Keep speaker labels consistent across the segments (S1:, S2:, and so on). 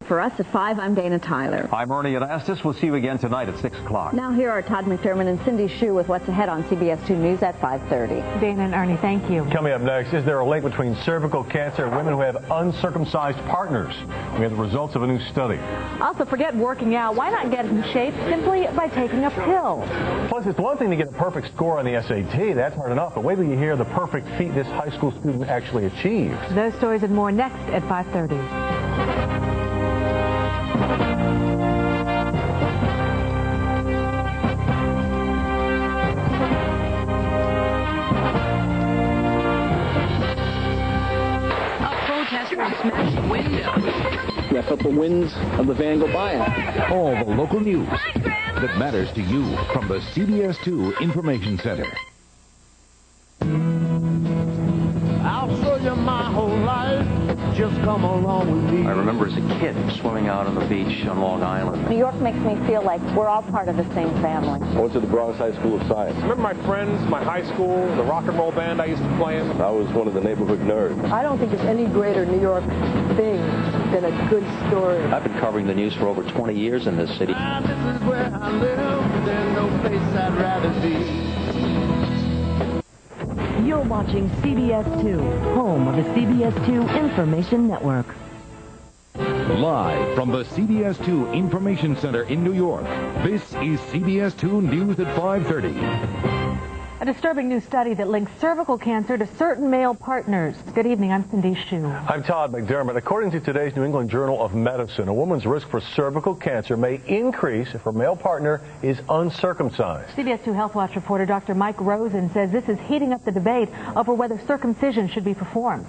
S1: For us at 5, I'm Dana Tyler.
S2: I'm Ernie Anastas. We'll see you again tonight at 6 o'clock.
S1: Now here are Todd McDermott and Cindy Hsu with what's ahead on CBS 2 News at 5:30.
S3: Dana and Ernie, thank you.
S4: Coming up next, is there a link between cervical cancer and women who have uncircumcised partners? We have the results of a new study.
S3: Also, forget working out. Why not get in shape simply by taking a pill?
S4: Plus, it's one thing to get a perfect score on the SAT. That's hard enough. But wait till you hear the perfect feat this high school student actually achieved.
S3: Those stories and more next at 5:30.
S5: Smash the window. Wrap up the winds of the van go by.
S6: All the local news that matters to you from the CBS 2 Information Center.
S7: I'll show you my whole life. Just come along with me.
S8: I remember as a kid swimming out on the beach on Long Island.
S1: New York makes me feel like we're all part of the same family.
S9: I went to the Bronx High School of Science.
S10: Remember my friends, my high school, the rock and roll band I used to play in?
S9: I was one of the neighborhood nerds.
S11: I don't think there's any greater New York thing than a good story.
S8: I've been covering the news for over 20 years in this city.
S7: And this is where I live. There's no place I'd rather be.
S12: You're watching CBS 2, home of the CBS 2 Information Network.
S6: Live from the CBS 2 Information Center in New York, this is CBS 2 News at 5:30.
S3: A disturbing new study that links cervical cancer to certain male partners. Good evening, I'm Cindy Hsu.
S4: I'm Todd McDermott. According to today's New England Journal of Medicine, a woman's risk for cervical cancer may increase if her male partner is uncircumcised.
S3: CBS 2 Health Watch reporter Dr. Mike Rosen says this is heating up the debate over whether circumcision should be performed.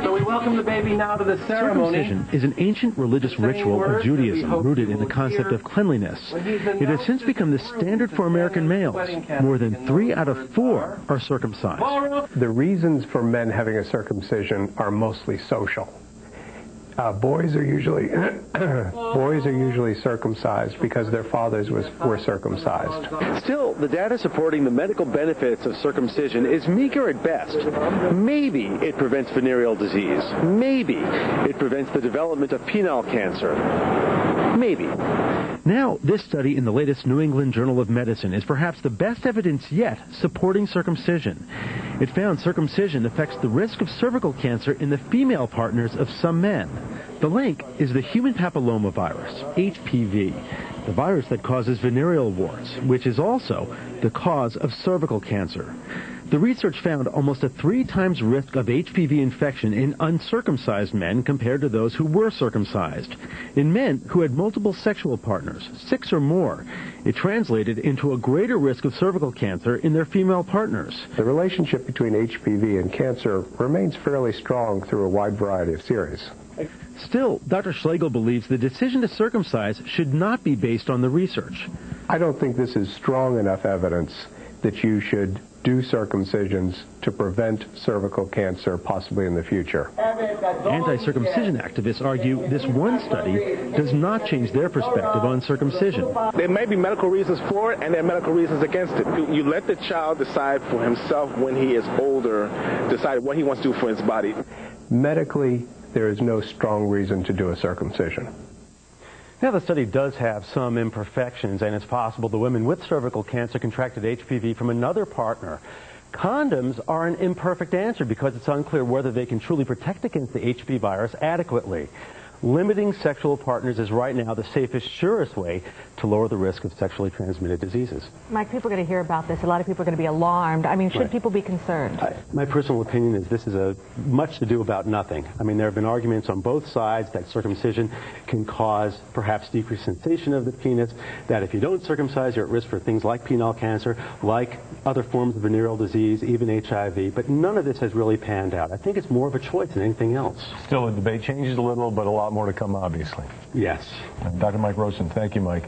S13: So we welcome the baby now to the ceremony.
S14: Circumcision is an ancient religious ritual of Judaism rooted in the concept of cleanliness. It has since become the standard for American males. More than 3 out of 4 are circumcised.
S15: The reasons for men having a circumcision are mostly social. Boys are usually circumcised because their fathers were circumcised.
S16: Still, the data supporting the medical benefits of circumcision is meager at best. Maybe it prevents venereal disease. Maybe it prevents the development of penile cancer. Maybe.
S14: Now, this study in the latest New England Journal of Medicine is perhaps the best evidence yet supporting circumcision. It found circumcision affects the risk of cervical cancer in the female partners of some men. The link is the human papillomavirus, HPV, the virus that causes venereal warts, which is also the cause of cervical cancer. The research found almost a 3 times risk of HPV infection in uncircumcised men compared to those who were circumcised. In men who had multiple sexual partners, 6 or more, it translated into a greater risk of cervical cancer in their female partners.
S15: The relationship between HPV and cancer remains fairly strong through a wide variety of series.
S14: Still, Dr. Schlegel believes the decision to circumcise should not be based on the research.
S15: I don't think this is strong enough evidence that you should do circumcisions to prevent cervical cancer possibly in the future.
S14: Anti-circumcision activists argue this one study does not change their perspective on circumcision.
S10: There may be medical reasons for it and there are medical reasons against it. You let the child decide for himself when he is older, decide what he wants to do for his body.
S15: Medically, there is no strong reason to do a circumcision.
S17: Now, the study does have some imperfections, and it's possible the women with cervical cancer contracted HPV from another partner. Condoms are an imperfect answer because it's unclear whether they can truly protect against the HPV virus adequately. Limiting sexual partners is right now the safest, surest way to lower the risk of sexually transmitted diseases.
S3: Mike, people are going to hear about this. A lot of people are going to be alarmed. I mean, should people be concerned?
S17: My personal opinion is this is much to do about nothing. I mean, there have been arguments on both sides that circumcision can cause perhaps decreased sensation of the penis, that if you don't circumcise, you're at risk for things like penile cancer, like other forms of venereal disease, even HIV. But none of this has really panned out. I think it's more of a choice than anything else.
S4: Still, the debate changes a little, but a lot more to come, obviously.
S17: Yes.
S4: Dr. Mike Rosen, thank you, Mike.